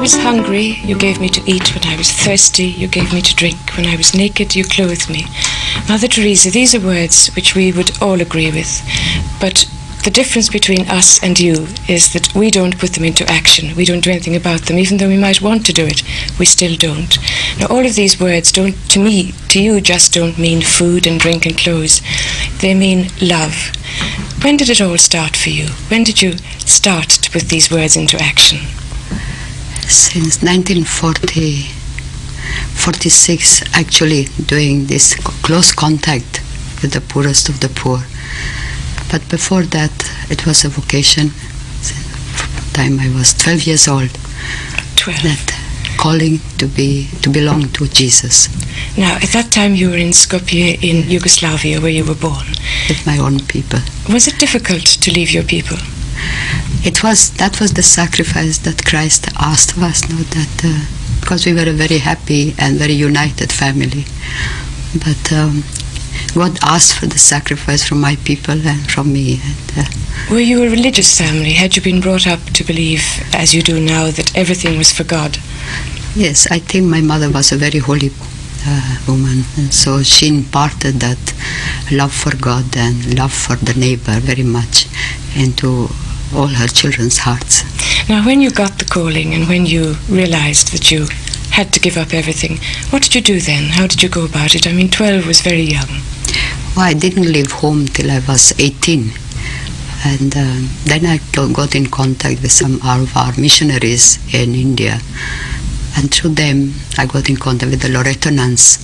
was hungry, you gave me to eat. When I was thirsty, you gave me to drink. When I was naked, you clothed me. Mother Teresa, these are words which we would all agree with. But the difference between us and you is that we don't put them into action. We don't do anything about them. Even though we might want to do it, we still don't. Now, all of these words don't, to me, to you, just don't mean food and drink and clothes. They mean love. When did it all start for you? When did you start to put these words into action? Since 1946, actually doing this close contact with the poorest of the poor. But before that, it was a vocation. From the time I was 12 years old. 12. That calling to belong to Jesus. Now, at that time you were in Skopje in Yugoslavia, where you were born. With my own people. Was it difficult to leave your people? That was the sacrifice that Christ asked of us, because we were a very happy and very united family. But God asked for the sacrifice from my people and from me. Were you a religious family? Had you been brought up to believe, as you do now, that everything was for God? Yes, I think my mother was a very holy woman, and so she imparted that love for God and love for the neighbor very much into all her children's hearts. Now, when you got the calling and when you realized that you had to give up everything, what did you do then? How did you go about it? I mean, 12 was very young. Well, I didn't leave home till I was 18. And then I got in contact with some of our missionaries in India. And through them, I got in contact with the Loreto nuns.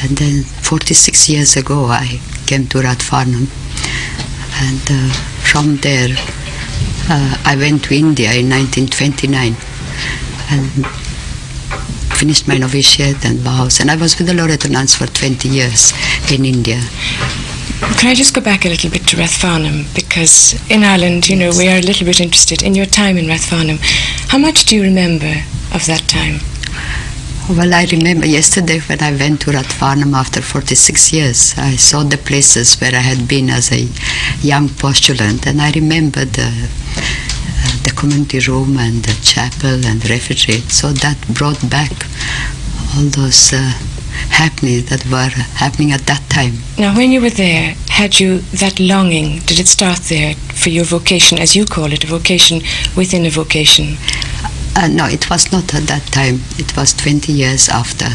And then 46 years ago, I came to Radfarnham. And from there, I went to India in 1929 and finished my novitiate and vows. And I was with the Loreto nuns for 20 years in India. Can I just go back a little bit to Rathfarnham? Because in Ireland, you know, we are a little bit interested in your time in Rathfarnham. How much do you remember of that time? Well, I remember yesterday when I went to Rathfarnham after 46 years. I saw the places where I had been as a young postulant, and I remembered the community room and the chapel and refectory. So that brought back all those happenings that were happening at that time. Now, when you were there, had you that longing? Did it start there for your vocation, as you call it, a vocation within a vocation? No, it was not at that time. It was 20 years after,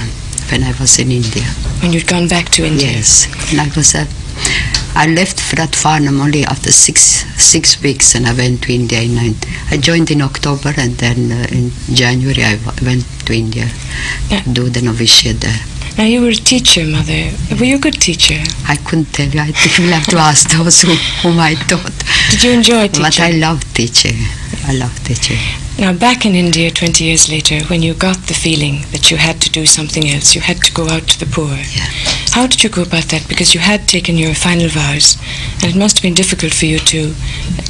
when I was in India. When you'd gone back to India? Yes. And I left Rathfarnham only after six weeks, and I went to India I joined in October, and then in January I went to India to do the novitiate there. Now, you were a teacher, Mother. Were you a good teacher? I couldn't tell you. I think you'll have to ask those whom I taught. Did you enjoy teaching? But I loved teaching. I loved teaching. Now, back in India 20 years later, when you got the feeling that you had to do something else, you had to go out to the poor. Yeah. How did you go about that? Because you had taken your final vows, and it must have been difficult for you to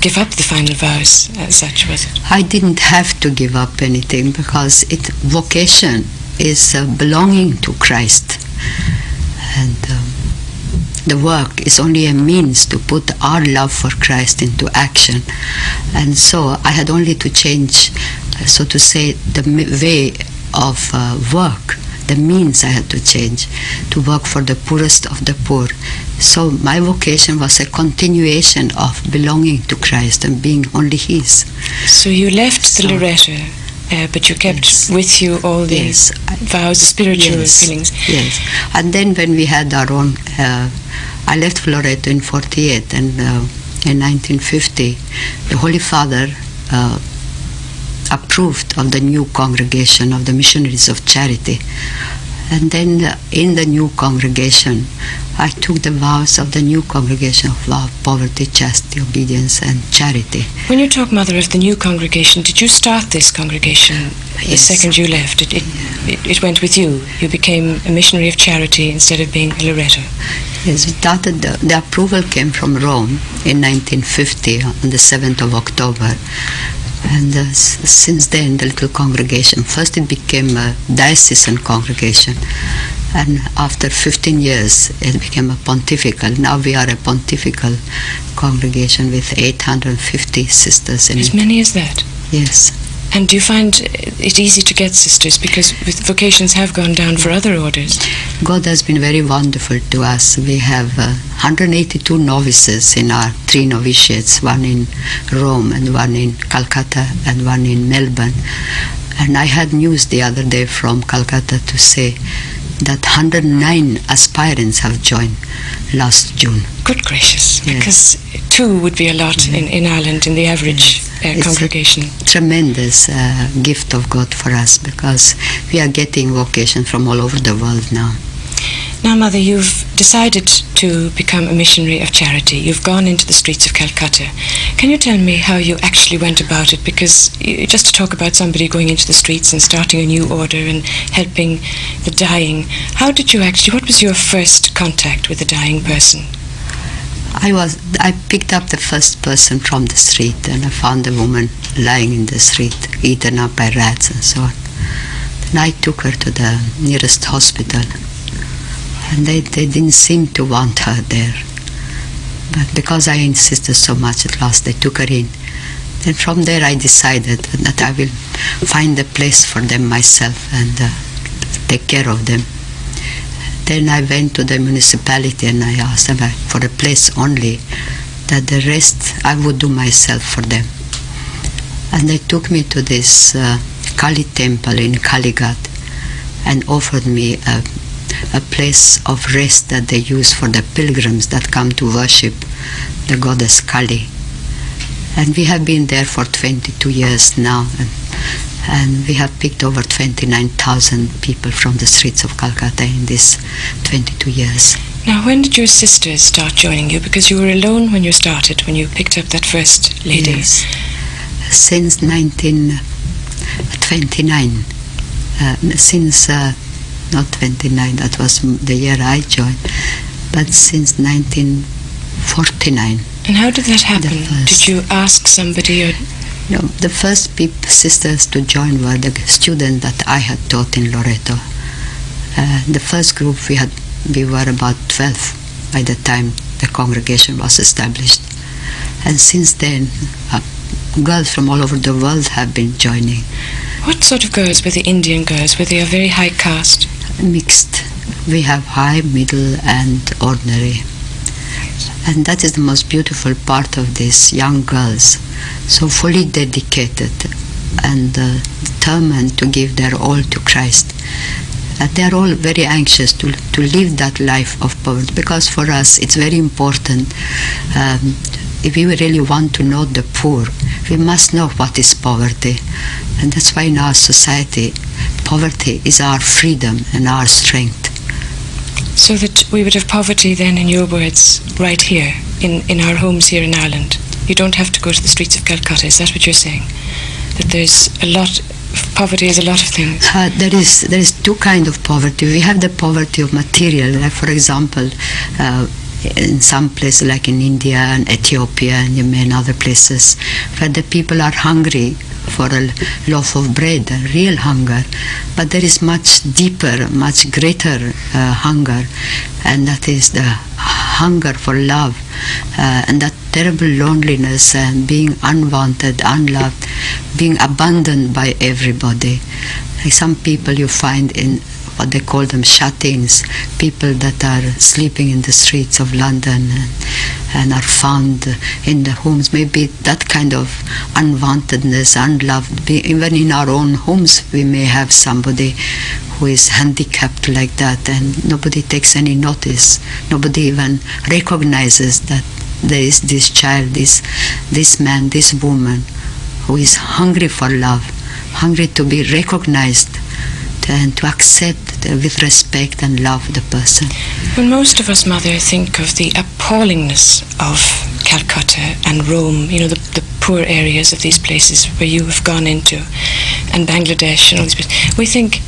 give up the final vows as such, was it? I didn't have to give up anything, because vocation is belonging to Christ. And the work is only a means to put our love for Christ into action. And so I had only to change, so to say, the way of work, the means I had to change to work for the poorest of the poor. So my vocation was a continuation of belonging to Christ and being only His. So you left the Loreto, but you kept with you all these vows, spiritual feelings. Yes. And then when we had our own, I left Loreto in 48, and in 1950, the Holy Father approved of the new congregation of the Missionaries of Charity. And then in the new congregation, I took the vows of the new congregation of love, poverty, chastity, obedience, and charity. When you talk, Mother, of the new congregation, did you start this congregation the second you left? It went with you. You became a missionary of charity instead of being a Loreto. Yes, we started, the approval came from Rome in 1950 on the 7th of October. And since then, the little congregation, first it became a diocesan congregation, and after 15 years it became a pontifical. Now we are a pontifical congregation with 850 sisters in it. As many as that? Yes. And do you find it easy to get sisters? Because vocations have gone down for other orders. God has been very wonderful to us. We have 182 novices in our 3 novitiates, one in Rome and one in Calcutta and one in Melbourne. And I had news the other day from Calcutta to say that 109 aspirants have joined last June. Good gracious, Yes. because 2 would be a lot in Ireland in the average congregation. It's a tremendous gift of God for us, because we are getting vocation from all over the world now. Now, Mother, you've decided to become a missionary of charity. You've gone into the streets of Calcutta. Can you tell me how you actually went about it? Because just to talk about somebody going into the streets and starting a new order and helping the dying, how did you actually, what was your first contact with a dying person? I picked up the first person from the street, and I found a woman lying in the street, eaten up by rats and so on. Then I took her to the nearest hospital, and they didn't seem to want her there. But because I insisted so much, at last they took her in. Then from there I decided that I will find a place for them myself and take care of them. Then I went to the municipality and I asked them for a place only, that the rest I would do myself for them. And they took me to this Kali temple in Kalighat and offered me a place of rest that they use for the pilgrims that come to worship the goddess Kali. And we have been there for 22 years now, and we have picked over 29,000 people from the streets of Calcutta in these 22 years. Now, when did your sisters start joining you? Because you were alone when you started, when you picked up that first lady. Yes. Since 1929, not 29, that was the year I joined, but since 1949. And how did that happen? Did you ask somebody? Or? No, the first sisters to join were the students that I had taught in Loreto. The first group we were about 12 by the time the congregation was established. And since then, girls from all over the world have been joining. What sort of girls were the Indian girls? Were they a very high caste? Mixed. We have high, middle and ordinary. And that is the most beautiful part of these young girls, so fully dedicated and determined to give their all to Christ. They are all very anxious to live that life of poverty, because for us it's very important. If we really want to know the poor, we must know what is poverty. And that's why in our society, poverty is our freedom and our strength. So that we would have poverty then, in your words, right here, in our homes here in Ireland. You don't have to go to the streets of Calcutta, is that what you're saying? That there's a lot, poverty is a lot of things. There is 2 kinds of poverty. We have the poverty of material, like for example, in some places like in India and Ethiopia and Yemen and other places, where the people are hungry for a loaf of bread, a real hunger. But there is much deeper, much greater hunger, and that is the hunger for love, and that terrible loneliness and being unwanted, unloved, being abandoned by everybody. Like some people you find in what they call them shut-ins, people that are sleeping in the streets of London and are found in the homes. Maybe that kind of unwantedness, unloved. Even in our own homes we may have somebody who is handicapped like that, and nobody takes any notice. Nobody even recognizes that there is this child, this man, this woman who is hungry for love, hungry to be recognized and to accept with respect and love the person. When most of us, Mother, think of the appallingness of Calcutta and Rome, you know, the poor areas of these places where you have gone into, and Bangladesh and all these places, we think,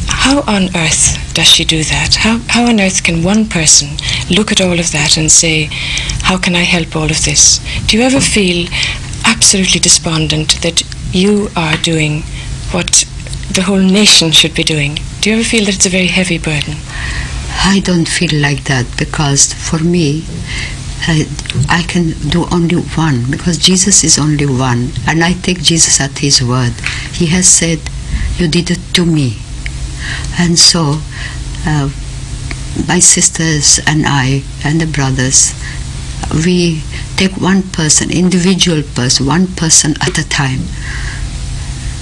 how on earth does she do that? How on earth can one person look at all of that and say, how can I help all of this? Do you ever feel absolutely despondent that you are doing what the whole nation should be doing? Do you ever feel that it's a very heavy burden? I don't feel like that, because for me, I can do only one, because Jesus is only one, and I take Jesus at his word. He has said, you did it to me. And so my sisters and I and the brothers, we take one person, individual person, one person at a time.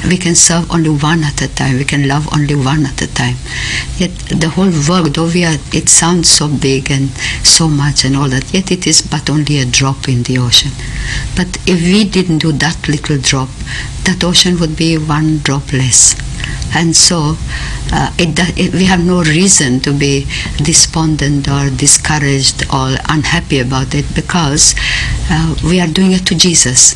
We can serve only one at a time. We can love only one at a time. Yet the whole work, though it sounds so big and so much and all that, yet it is but only a drop in the ocean. But if we didn't do that little drop, that ocean would be one drop less. And so we have no reason to be despondent or discouraged or unhappy about it, because we are doing it to Jesus.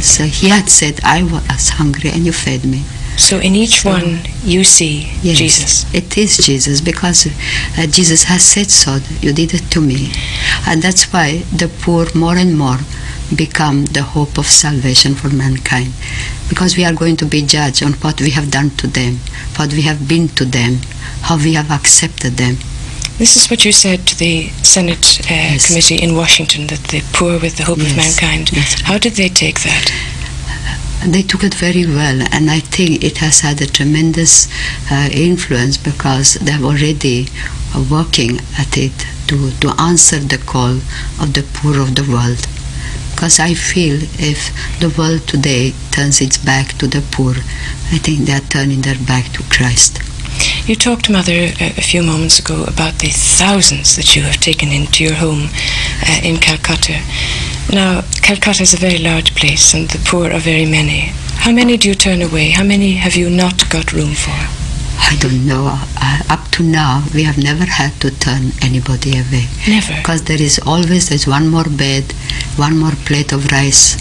So he had said, I was hungry and you fed me. So in each one you see yes, Jesus. It is Jesus, because Jesus has said so. You did it to me. And that's why the poor more and more become the hope of salvation for mankind, because we are going to be judged on what we have done to them, what we have been to them, how we have accepted them. This is what you said to the Senate yes. committee in Washington, that the poor with the hope yes. of mankind. Yes. How did they take that? They took it very well, and I think it has had a tremendous influence, because they're already working at it to answer the call of the poor of the world. Because I feel if the world today turns its back to the poor, I think they're turning their back to Christ. You talked, Mother, a few moments ago about the thousands that you have taken into your home in Calcutta. Now, Calcutta is a very large place and the poor are very many. How many do you turn away? How many have you not got room for? I don't know. Up to now, we have never had to turn anybody away. Never? Because there's one more bed, one more plate of rice,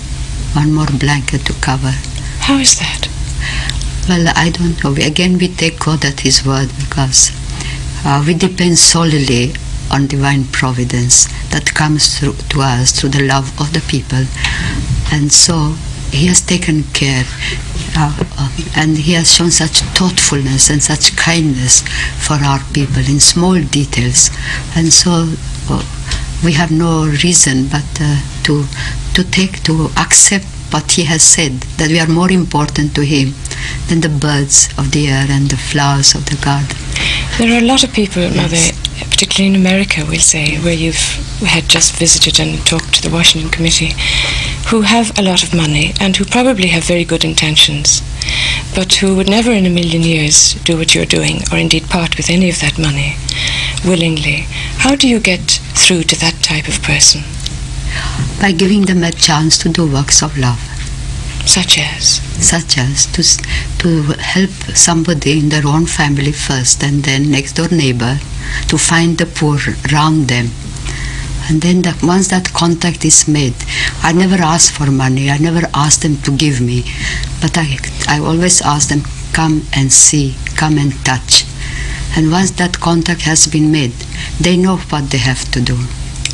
one more blanket to cover. How is that? Well, I don't know. We take God at His word, because we depend solely on divine providence that comes through to us through the love of the people. And so He has taken care and He has shown such thoughtfulness and such kindness for our people in small details. And so we have no reason but to accept what He has said, that we are more important to Him than the birds of the air and the flowers of the garden. There are a lot of people, yes. Mother, particularly in America, we'll say, where you've had just visited and talked to the Washington Committee, who have a lot of money and who probably have very good intentions, but who would never in a million years do what you're doing, or indeed part with any of that money willingly. How do you get through to that type of person? By giving them a chance to do works of love. Such as? Such as to help somebody in their own family first, and then next door neighbor, to find the poor around them. And then once that contact is made, I never ask for money, I never ask them to give me, but I always ask them, come and see, come and touch. And once that contact has been made, they know what they have to do.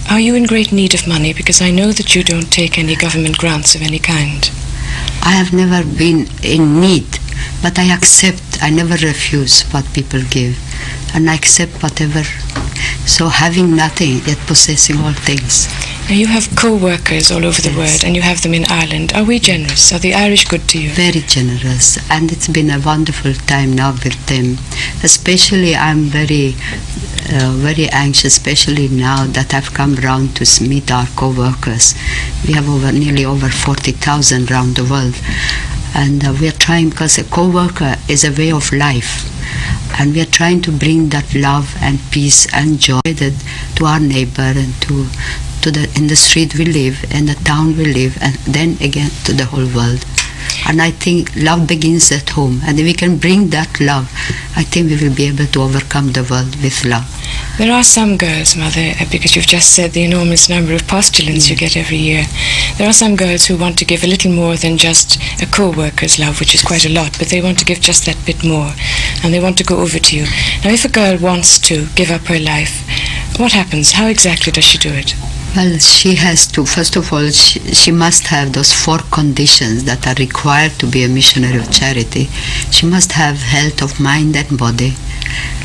Are you in great need of money? Because I know that you don't take any government grants of any kind. I have never been in need, but I accept, I never refuse what people give, and I accept whatever. So having nothing, yet possessing all things. Now you have co-workers all over the world, and you have them in Ireland. Are we generous? Are the Irish good to you? Very generous, and it's been a wonderful time now with them. Especially I'm very anxious, especially now that I've come round to meet our co-workers. We have nearly over 40,000 around the world, and we are trying, because a co-worker is a way of life, and we are trying to bring that love and peace and joy to our neighbor and in the street we live, in the town we live, and then again to the whole world. And I think love begins at home, and if we can bring that love, I think we will be able to overcome the world with love. There are some girls, Mother, because you've just said the enormous number of postulants you get every year. There are some girls who want to give a little more than just a co-worker's love, which is quite a lot, but they want to give just that bit more, and they want to go over to you. Now, if a girl wants to give up her life, what happens? How exactly does she do it? Well, she has to, first of all, she must have those 4 conditions that are required to be a missionary of charity. She must have health of mind and body.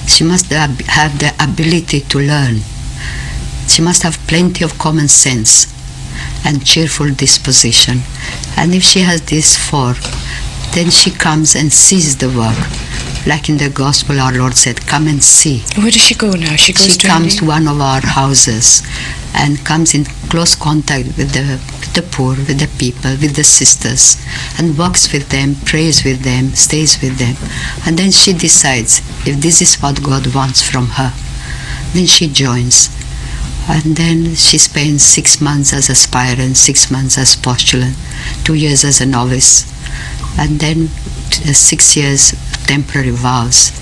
She must have the ability to learn. She must have plenty of common sense and cheerful disposition. And if she has these 4, then she comes and sees the work. Like in the Gospel, our Lord said, come and see. Where does she go now? She comes to one of our houses and comes in close contact with the poor, with the people, with the sisters, and works with them, prays with them, stays with them. And then she decides if this is what God wants from her. Then she joins. And then she spends 6 months as aspirant, 6 months as postulant, 2 years as a novice, and then 6 years temporary vows.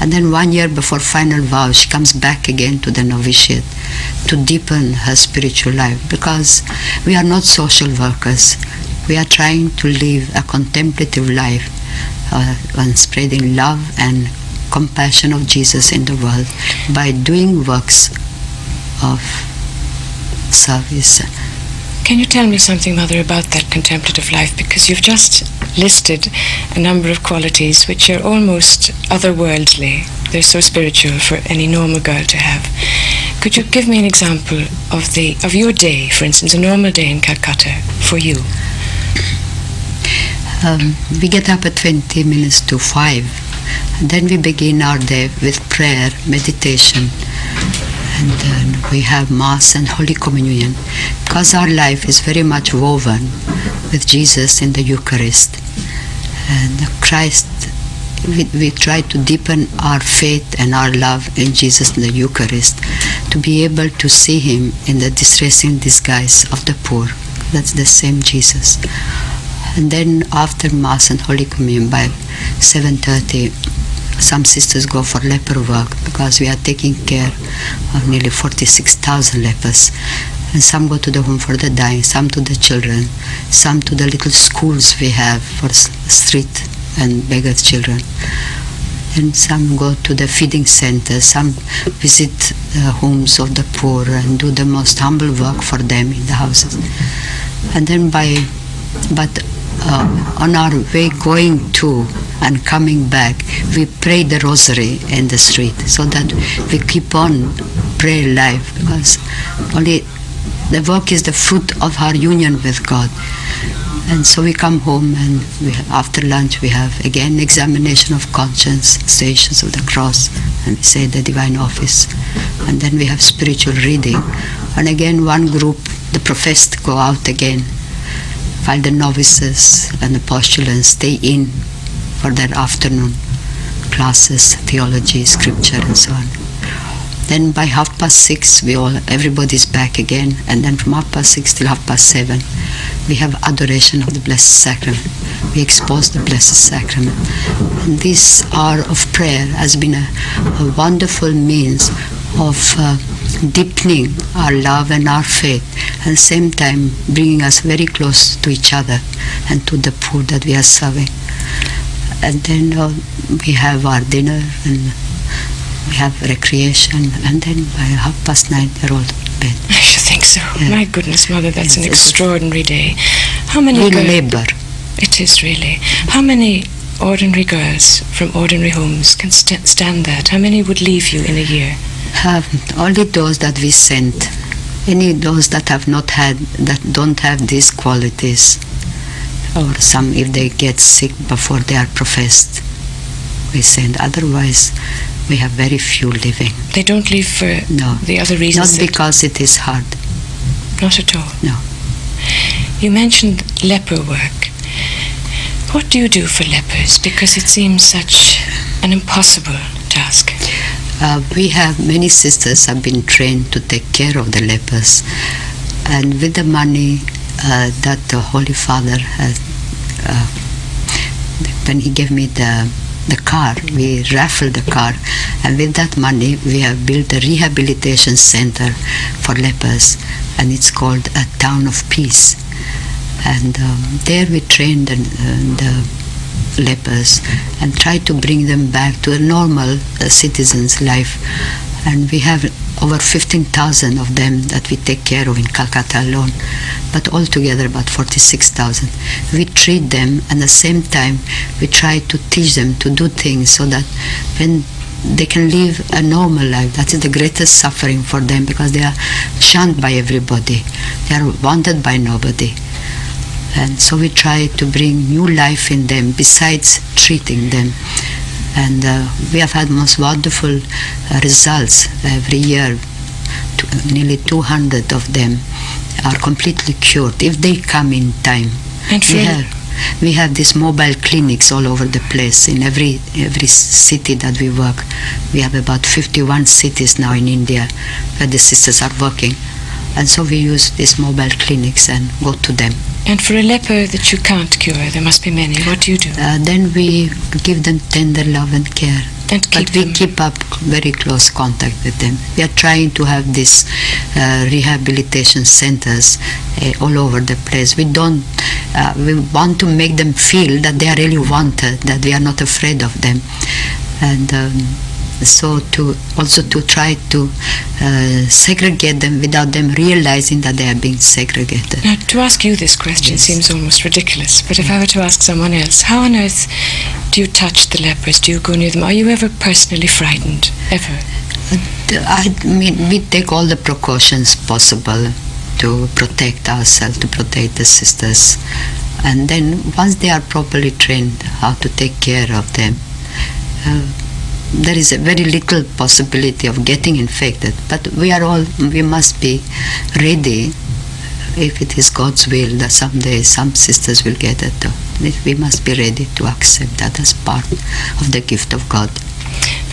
And then 1 year before final vows, she comes back again to the novitiate to deepen her spiritual life, because we are not social workers. We are trying to live a contemplative life and spreading love and compassion of Jesus in the world by doing works of service. Can you tell me something, Mother, about that contemplative life? Because you've just listed a number of qualities which are almost otherworldly. They're so spiritual for any normal girl to have. Could you give me an example of your day, for instance, a normal day in Calcutta for you? We get up at 20 minutes to 5, and then we begin our day with prayer, meditation, and then we have Mass and Holy Communion, because our life is very much woven with Jesus in the Eucharist. And Christ, we try to deepen our faith and our love in Jesus in the Eucharist, to be able to see Him in the distressing disguise of the poor. That's the same Jesus. And then after Mass and Holy Communion by 7:30, some sisters go for leper work, because we are taking care of nearly 46,000 lepers. And some go to the home for the dying, some to the children, some to the little schools we have for street and beggar children. And some go to the feeding centers, some visit the homes of the poor and do the most humble work for them in the houses. And then on our way going to and coming back, we pray the rosary in the street, so that we keep on prayer life, because only the work is the fruit of our union with God. And so we come home, and after lunch we have again examination of conscience, Stations of the Cross, and we say the Divine Office. And then we have spiritual reading. And again one group, the professed, go out again, while the novices and the postulants stay in for their afternoon classes, theology, scripture, and so on. Then by 6:30, everybody's back again, and then from 6:30 till 7:30, we have adoration of the Blessed Sacrament. We expose the Blessed Sacrament. And this hour of prayer has been a wonderful means of deepening our love and our faith, and same time bringing us very close to each other and to the poor that we are serving. And then we have our dinner, and we have recreation, and then by 9:30 they're all to bed. I should think so. Yeah. My goodness, Mother, that's Yes, an extraordinary day. How many we girls? labor. It is really. How many ordinary girls from ordinary homes can stand that? How many would leave you in a year? Only those that we sent. Any those that have not had, that don't have these qualities, or some if they get sick before they are professed, we send. Otherwise, we have very few living. They don't leave for the other reasons? Not because it is hard. Not at all? No. You mentioned leper work. What do you do for lepers? Because it seems such an impossible task. We have many sisters have been trained to take care of the lepers, and with the money that the Holy Father has, when he gave me the car, we raffled the car, and with that money we have built a rehabilitation center for lepers, and it's called a Town of Peace. And there we train the lepers and try to bring them back to a normal citizen's life. And we have over 15,000 of them that we take care of in Calcutta alone, but altogether about 46,000. We treat them, and at the same time we try to teach them to do things so that when they can live a normal life. That is the greatest suffering for them, because they are shunned by everybody. They are wanted by nobody. And so we try to bring new life in them besides treating them. And we have had most wonderful results every year. Nearly 200 of them are completely cured if they come in time. And we have these mobile clinics all over the place in every city that we work. We have about 51 cities now in India where the sisters are working. And so we use these mobile clinics and go to them. And for a leper that you can't cure, there must be many, what do you do? Then we give them tender love and care. And we keep up very close contact with them. We are trying to have these rehabilitation centers all over the place. We want to make them feel that they are really wanted, that we are not afraid of them. And so to try to segregate them without them realizing that they are being segregated. Now, to ask you this question seems almost ridiculous, but if I were to ask someone else, how on earth do you touch the lepers? Do you go near them? Are you ever personally frightened? Ever? I mean, we take all the precautions possible to protect ourselves, to protect the sisters. And then once they are properly trained how to take care of them, there is a very little possibility of getting infected. But we must be ready, if it is God's will that someday some sisters will get it. We must be ready to accept that as part of the gift of God.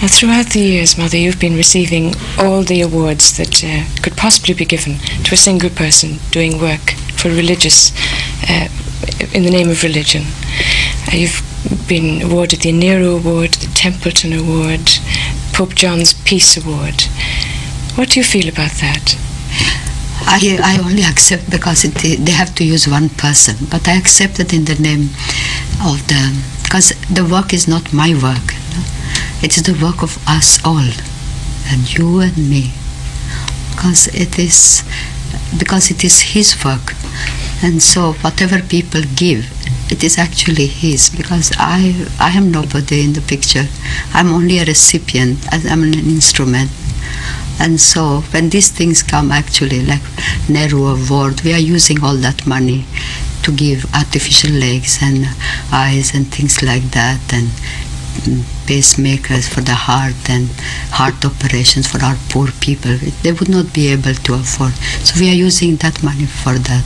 Now, throughout the years, Mother, you've been receiving all the awards that could possibly be given to a single person doing work for religious, in the name of religion. You've been awarded the Nero Award, the Templeton Award, Pope John's Peace Award. What do you feel about that? I only accept because they have to use one person, but I accept it in the name of because the work is not my work. It is the work of us all, and you and me, because it is His work. And so whatever people give, it is actually His, because I am nobody in the picture. I'm only a recipient, I'm an instrument. And so when these things come, actually, like Nehru Award, we are using all that money to give artificial legs and eyes and things like that, and pacemakers for the heart and heart operations for our poor people. They would not be able to afford. So we are using that money for that.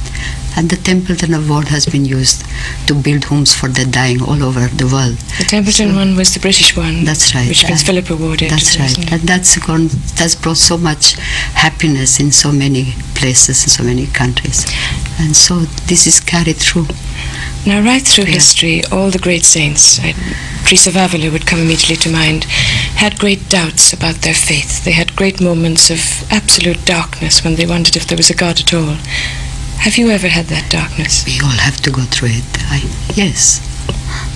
And the Templeton Award has been used to build homes for the dying all over the world. The Templeton one was the British one. That's right. Which Prince Philip awarded. That's right. And that's brought so much happiness in so many places, in so many countries. And so this is carried through. Now, right through history, all the great saints, Teresa of Avila would come immediately to mind, had great doubts about their faith. They had great moments of absolute darkness when they wondered if there was a God at all. Have you ever had that darkness? We all have to go through it. Yes.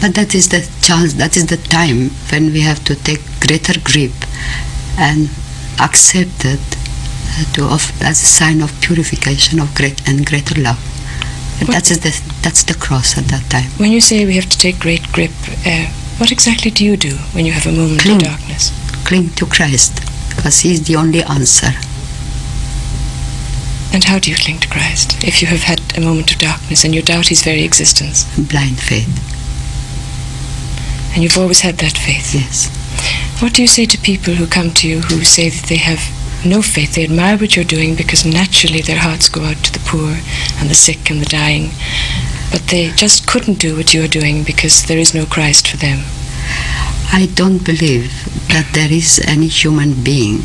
But that is the chance, that is the time when we have to take greater grip and accept it as a sign of purification of greater love. That's the cross at that time. When you say we have to take great grip, what exactly do you do when you have a moment of darkness? Cling to Christ, because He is the only answer. And how do you cling to Christ if you have had a moment of darkness and you doubt His very existence? Blind faith. And you've always had that faith? Yes. What do you say to people who come to you who say that they have no faith? They admire what you're doing because naturally their hearts go out to the poor and the sick and the dying, but they just couldn't do what you're doing because there is no Christ for them. I don't believe that there is any human being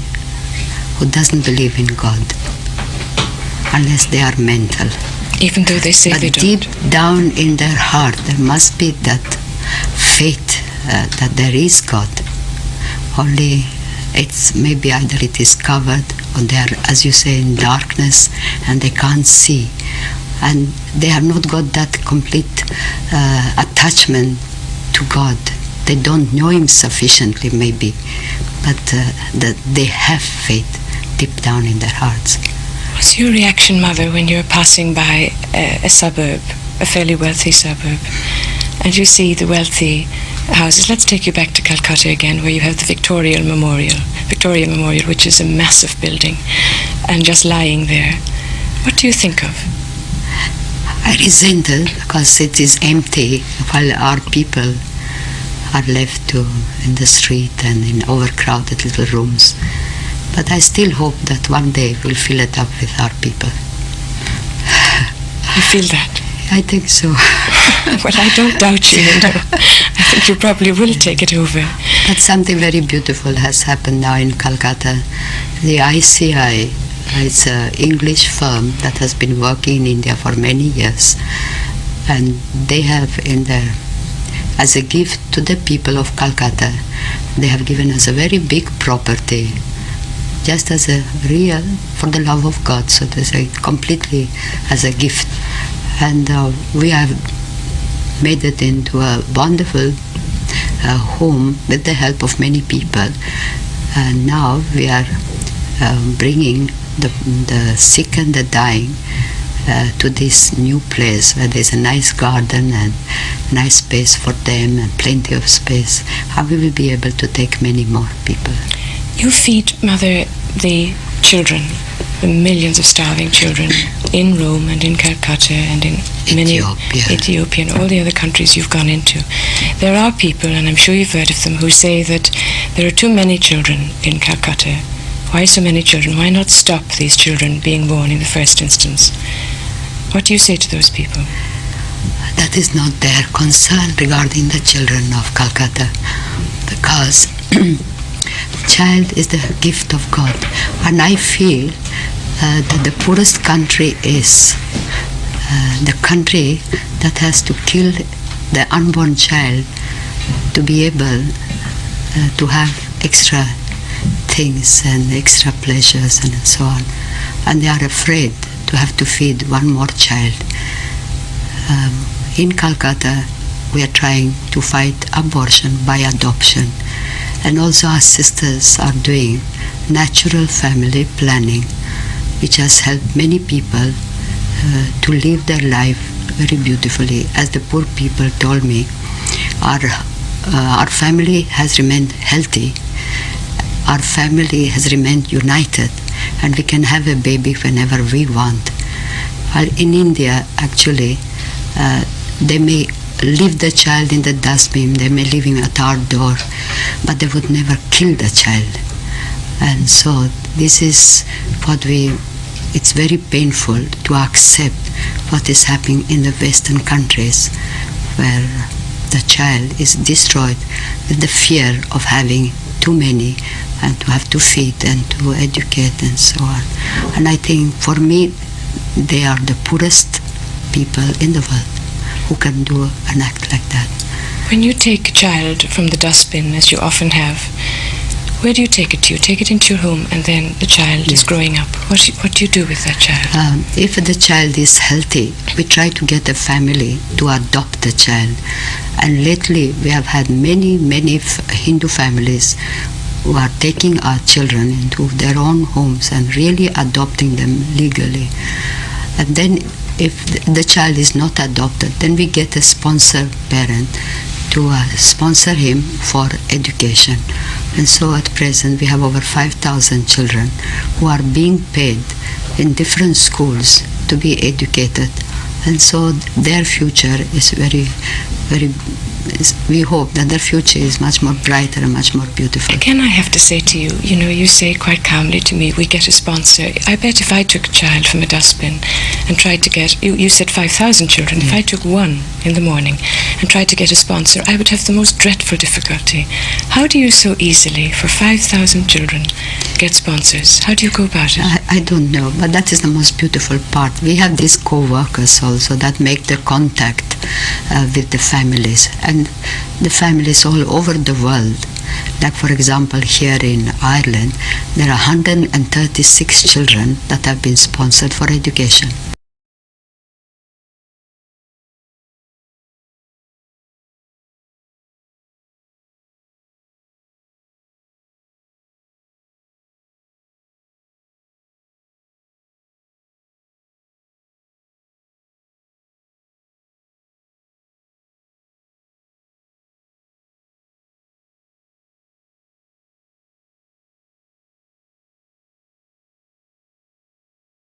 who doesn't believe in God, unless they are mental. Even though they say they don't. But deep down in their heart there must be that faith that there is God. Only it's maybe either it is covered or they are, as you say, in darkness and they can't see. And they have not got that complete attachment to God. They don't know Him sufficiently maybe, but that they have faith deep down in their hearts. What's your reaction, Mother, when you're passing by a suburb, a fairly wealthy suburb, and you see the wealthy houses? Let's take you back to Calcutta again, where you have the Victoria Memorial, which is a massive building, and just lying there. What do you think of? I resented because it is empty while our people are left in the street and in overcrowded little rooms. But I still hope that one day we'll fill it up with our people. You feel that? I think so. Well, I don't doubt you, I think you probably will take it over. But something very beautiful has happened now in Calcutta. The ICI, it's an English firm that has been working in India for many years. And they have as a gift to the people of Calcutta, they have given us a very big property, just as a real, for the love of God, so to say, completely as a gift. And we have made it into a wonderful home with the help of many people. And now we are bringing the sick and the dying to this new place where there's a nice garden and nice space for them and plenty of space. How we will be able to take many more people. You feed, Mother, the children, the millions of starving children in Rome and in Calcutta and in many Ethiopia and all the other countries you've gone into. There are people, and I'm sure you've heard of them, who say that there are too many children in Calcutta. Why so many children? Why not stop these children being born in the first instance? What do you say to those people? That is not their concern regarding the children of Calcutta, because child is the gift of God. And I feel that the poorest country is the country that has to kill the unborn child to be able to have extra things and extra pleasures and so on. And they are afraid to have to feed one more child. In Calcutta, we are trying to fight abortion by adoption. And also our sisters are doing natural family planning, which has helped many people to live their life very beautifully. As the poor people told me, our family has remained healthy, our family has remained united, and we can have a baby whenever we want. While in India, actually, they may leave the child in the dustbin, they may leave him at our door, but they would never kill the child. And so this is what it's very painful to accept what is happening in the Western countries, where the child is destroyed with the fear of having too many and to have to feed and to educate and so on. And I think for me, they are the poorest people in the world who can do an act like that. When you take a child from the dustbin, as you often have, where do you take it to? You take it into your home and then the child is growing up. What do you do with that child? If the child is healthy, we try to get a family to adopt the child. And lately we have had many Hindu families who are taking our children into their own homes and really adopting them legally. And then if the child is not adopted, then we get a sponsor parent to sponsor him for education. And so at present we have over 5,000 children who are being paid in different schools to be educated. And so their future is we hope that their future is much more brighter and much more beautiful. Again, I have to say to you, you say quite calmly to me, we get a sponsor. I bet if I took a child from a dustbin and tried to get, you said 5,000 children, if I took one in the morning and tried to get a sponsor, I would have the most dreadful difficulty. How do you so easily, for 5,000 children, get sponsors? How do you go about it? I don't know, but that is the most beautiful part. We have these co-workers also that make the contact with the families, and the families all over the world. Like for example, here in Ireland, there are 136 children that have been sponsored for education.